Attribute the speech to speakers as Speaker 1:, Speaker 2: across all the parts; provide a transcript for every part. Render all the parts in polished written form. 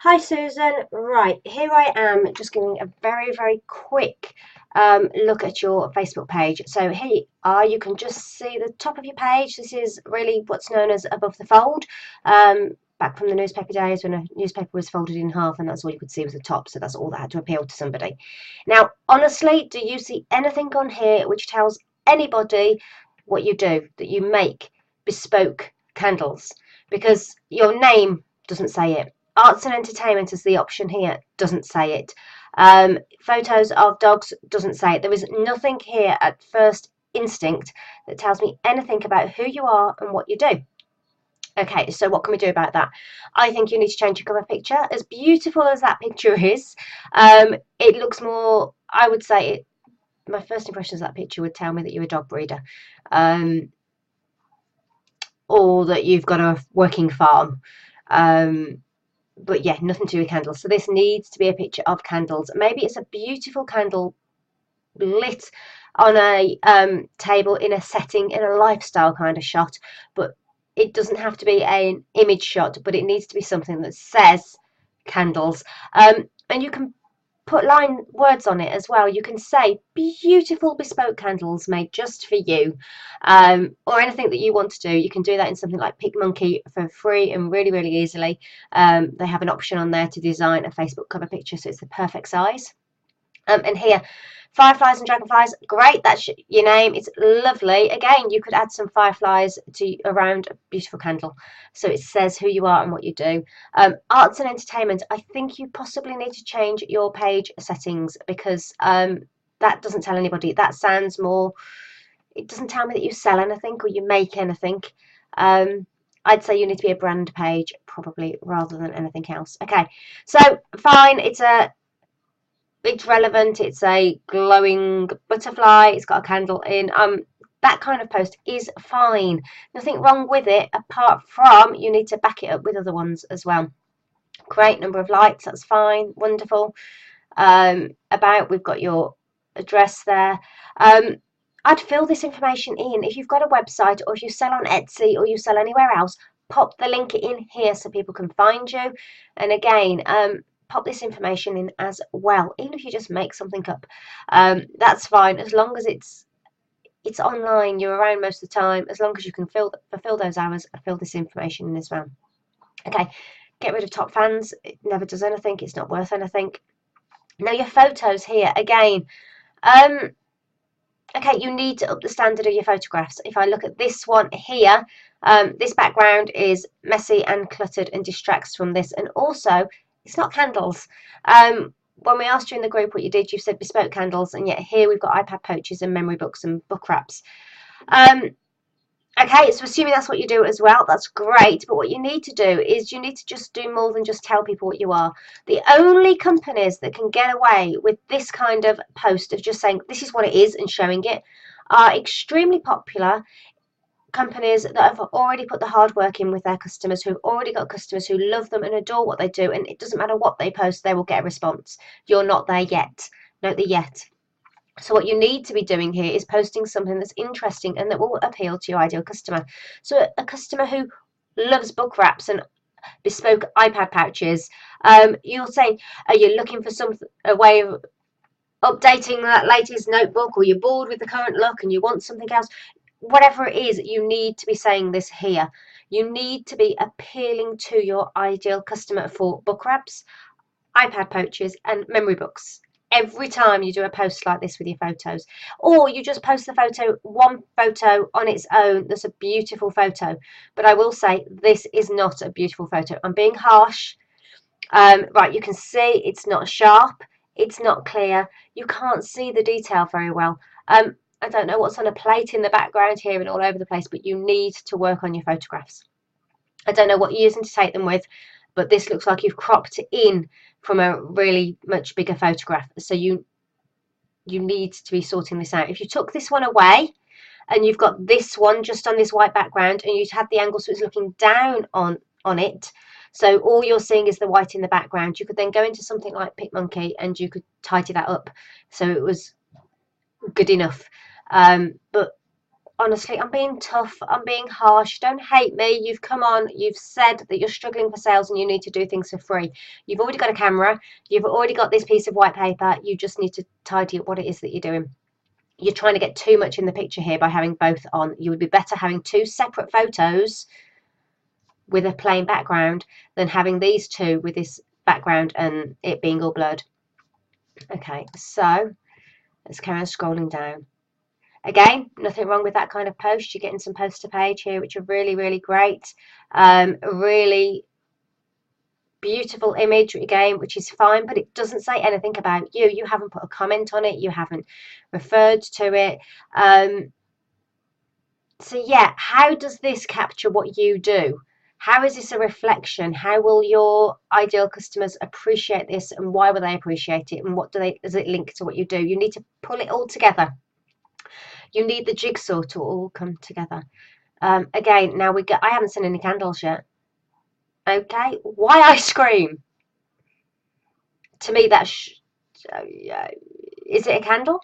Speaker 1: Hi Susan, right, here I am just giving a very quick look at your Facebook page. So here you are, you can just see the top of your page. This is really what's known as above the fold. Back from the newspaper days when a newspaper was folded in half and that's all you could see was the top, so that's all that had to appeal to somebody. Now, honestly, do you see anything on here which tells anybody what you do, that you make bespoke candles? Because your name doesn't say it. Arts and entertainment is the option here, doesn't say it. Photos of dogs doesn't say it. There is nothing here at first instinct that tells me anything about who you are and what you do. Okay, so what can we do about that? I think you need to change your cover picture. As beautiful as that picture is, it looks more, I would say, my first impressions of that picture would tell me that you're a dog breeder, or that you've got a working farm. But yeah, nothing to do with candles. So this needs to be a picture of candles. Maybe it's a beautiful candle lit on a table in a setting, in a lifestyle kind of shot, but it doesn't have to be an image shot, but it needs to be something that says candles. And you can put line words on it as well. You can say beautiful bespoke candles made just for you, or anything that you want to do. You can do that in something like PicMonkey for free and really easily. They have an option on there to design a Facebook cover picture, so it's the perfect size. And here, fireflies and dragonflies, great, that's your name, it's lovely. Again, you could add some fireflies to around a beautiful candle, so it says who you are and what you do. Arts and entertainment, I think you possibly need to change your page settings, because that doesn't tell anybody. That sounds more, it doesn't tell me that you sell anything or you make anything. I'd say you need to be a brand page probably, rather than anything else. Okay, so fine, it's relevant, it's a glowing butterfly, it's got a candle in. That kind of post is fine, nothing wrong with it, apart from you need to back it up with other ones as well. Great number of likes, that's fine, wonderful. About, we've got your address there. I'd fill this information in. If you've got a website, or if you sell on Etsy, or you sell anywhere else, pop the link in here so people can find you. And again, pop this information in as well. Even if you just make something up, that's fine, as long as it's online, you're around most of the time, as long as you can fulfill those hours, fill this information in as well. Okay, get rid of top fans. It never does anything, it's not worth anything. Now your photos here, again, okay, you need to up the standard of your photographs. If I look at this one here, this background is messy and cluttered and distracts from this, and also it's not candles. When we asked you in the group what you did, you said bespoke candles, and yet here we've got iPad pouches and memory books and book wraps. Okay, so assuming that's what you do as well, that's great. But what you need to do is you need to just do more than just tell people what you are. The only companies that can get away with this kind of post of just saying this is what it is and showing it are extremely popular companies that have already put the hard work in with their customers, who've already got customers who love them and adore what they do, and it doesn't matter what they post, they will get a response. You're not there yet. Note the yet. So what you need to be doing here is posting something that's interesting and that will appeal to your ideal customer. So a customer who loves book wraps and bespoke iPad pouches, you're saying, are you looking for a way of updating that latest notebook, or you're bored with the current look and you want something else? Whatever it is, you need to be saying this here. You need to be appealing to your ideal customer for book wraps, iPad pouches and memory books. Every time you do a post like this with your photos, or you just post the photo, one photo on its own, that's a beautiful photo. But I will say this is not a beautiful photo. I'm being harsh. Right, you can see it's not sharp, it's not clear, you can't see the detail very well. I don't know what's on a plate in the background here and all over the place, but you need to work on your photographs. I don't know what you're using to take them with, but this looks like you've cropped in from a really much bigger photograph. So you need to be sorting this out. If you took this one away and you've got this one just on this white background, and you had the angle so it's looking down on it, so all you're seeing is the white in the background, you could then go into something like PicMonkey and you could tidy that up so it was good enough. But honestly, I'm being tough, I'm being harsh. Don't hate me. You've come on, you've said that you're struggling for sales and you need to do things for free. You've already got a camera, you've already got this piece of white paper. You just need to tidy up what it is that you're doing. You're trying to get too much in the picture here by having both on. You would be better having two separate photos with a plain background than having these two with this background and it being all blurred. Okay, so let's carry on scrolling down. Again, nothing wrong with that kind of post. You're getting some poster page here, which are really, really great. Really beautiful image again, which is fine, but it doesn't say anything about you. You haven't put a comment on it. You haven't referred to it. So yeah, how does this capture what you do? How is this a reflection? How will your ideal customers appreciate this, and why will they appreciate it, and what does it link to what you do? You need to pull it all together. You need the jigsaw to all come together. Again, now I haven't seen any candles yet. Okay, why ice cream? To me, is it a candle?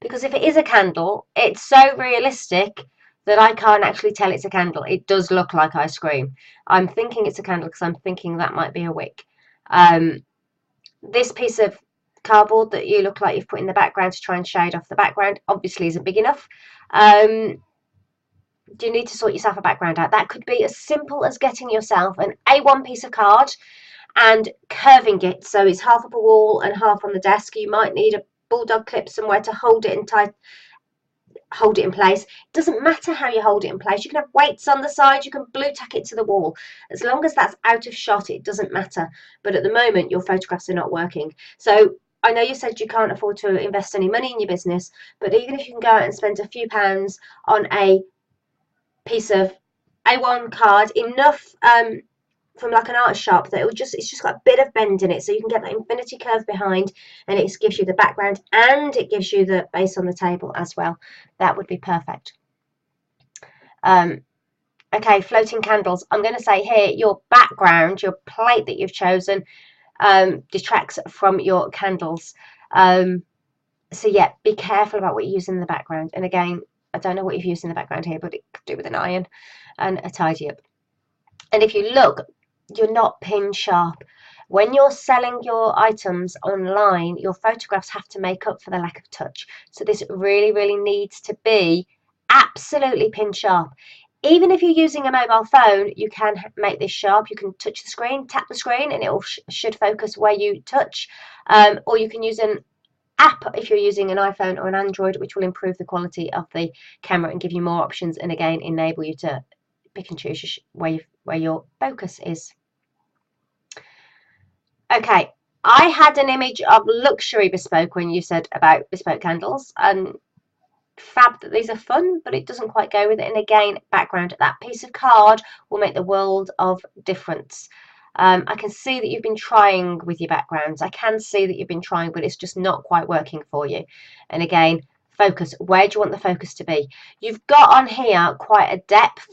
Speaker 1: Because if it is a candle, it's so realistic that I can't actually tell it's a candle. It does look like ice cream. I'm thinking it's a candle because I'm thinking that might be a wick. This piece of cardboard that you look like you've put in the background to try and shade off the background obviously isn't big enough. You need to sort yourself a background out. That could be as simple as getting yourself an A1 piece of card and curving it so it's half up a wall and half on the desk. You might need a bulldog clip somewhere to hold it in place. It doesn't matter how you hold it in place. You can have weights on the side, you can blue tack it to the wall. As long as that's out of shot, it doesn't matter. But at the moment, your photographs are not working. So I know you said you can't afford to invest any money in your business, but even if you can go out and spend a few pounds on a piece of A1 card, enough from like an art shop that it's just got a bit of bend in it, so you can get that infinity curve behind, and it gives you the background and it gives you the base on the table as well. That would be perfect. Okay, floating candles. I'm going to say here, your background, your plate that you've chosen, detracts from your candles. So yeah, be careful about what you use in the background. And again, I don't know what you've used in the background here, but it could do with an iron and a tidy up. And if you look, you're not pin sharp. When you're selling your items online, your photographs have to make up for the lack of touch. So this really, really needs to be absolutely pin sharp. Even if you're using a mobile phone, you can make this sharp. You can touch the screen, tap the screen, and it should focus where you touch. Or you can use an app if you're using an iPhone or an Android, which will improve the quality of the camera and give you more options, and again enable you to pick and choose where your focus is. Okay, I had an image of luxury bespoke when you said about bespoke candles, and fab that these are fun, but it doesn't quite go with it. And again, background, that piece of card will make the world of difference. I can see that you've been trying with your backgrounds. I can see that you've been trying, but it's just not quite working for you. And again, focus. Where do you want the focus to be? You've got on here quite a depth,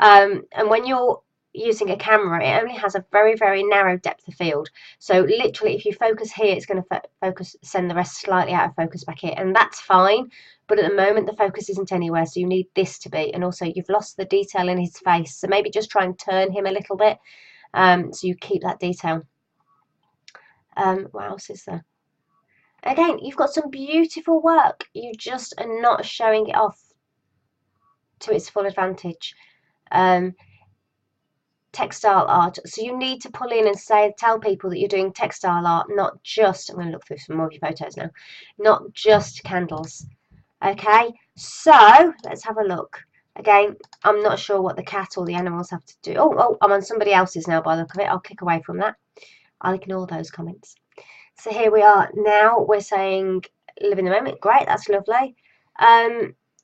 Speaker 1: and when you're using a camera, it only has a very, very narrow depth of field. So literally, if you focus here, it's going to send the rest slightly out of focus back here, and that's fine. But at the moment, the focus isn't anywhere, so you need this to be. And also, you've lost the detail in his face, so maybe just try and turn him a little bit. So you keep that detail. What else is there? Again, you've got some beautiful work. You just are not showing it off to its full advantage. Textile art. So you need to pull in and tell people that you're doing textile art, not just, I'm going to look through some more of your photos now, not just candles. Okay, so let's have a look. Again, I'm not sure what the cat or the animals have to do. Oh, I'm on somebody else's now by the look of it. I'll kick away from that. I'll ignore those comments. So here we are now. We're saying live in the moment. Great, that's lovely.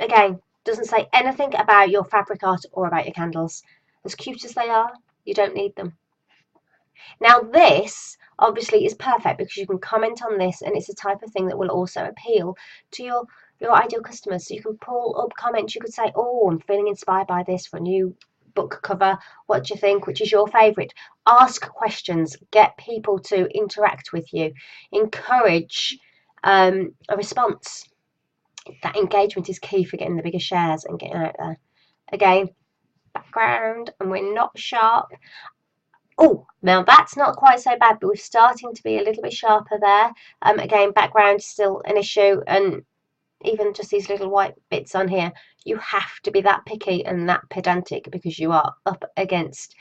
Speaker 1: Again, doesn't say anything about your fabric art or about your candles. As cute as they are, you don't need them. Now this obviously is perfect because you can comment on this, and it's the type of thing that will also appeal to your ideal customers. So you can pull up comments. You could say, oh, I'm feeling inspired by this for a new book cover. What do you think? Which is your favourite? Ask questions. Get people to interact with you. Encourage a response. That engagement is key for getting the bigger shares and getting out there. Again, background, and we're not sharp. Oh, now that's not quite so bad, but we're starting to be a little bit sharper there. Again, background is still an issue, and even just these little white bits on here, you have to be that picky and that pedantic because you are up against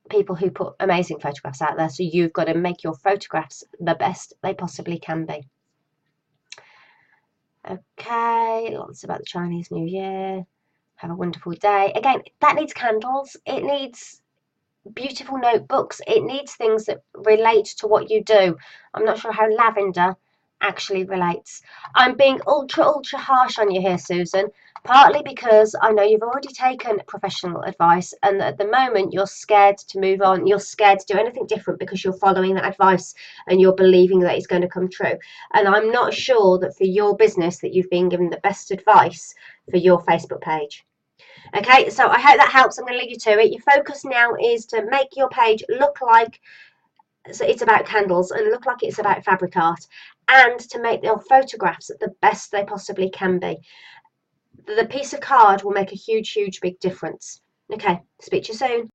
Speaker 1: people who put amazing photographs out there. So you've got to make your photographs the best they possibly can be. Okay, lots about the Chinese New Year. Have a wonderful day. Again, that needs candles. It needs beautiful notebooks. It needs things that relate to what you do. I'm not sure how lavender actually relates. I'm being ultra harsh on you here, Susan, partly because I know you've already taken professional advice and at the moment you're scared to move on. You're scared to do anything different because you're following that advice and you're believing that it's going to come true. And I'm not sure that for your business that you've been given the best advice for your Facebook page. Okay, so I hope that helps. I'm going to leave you to it. Your focus now is to make your page look like it's about candles and look like it's about fabric art, and to make your photographs the best they possibly can be. The piece of card will make a huge big difference. Okay, speak to you soon.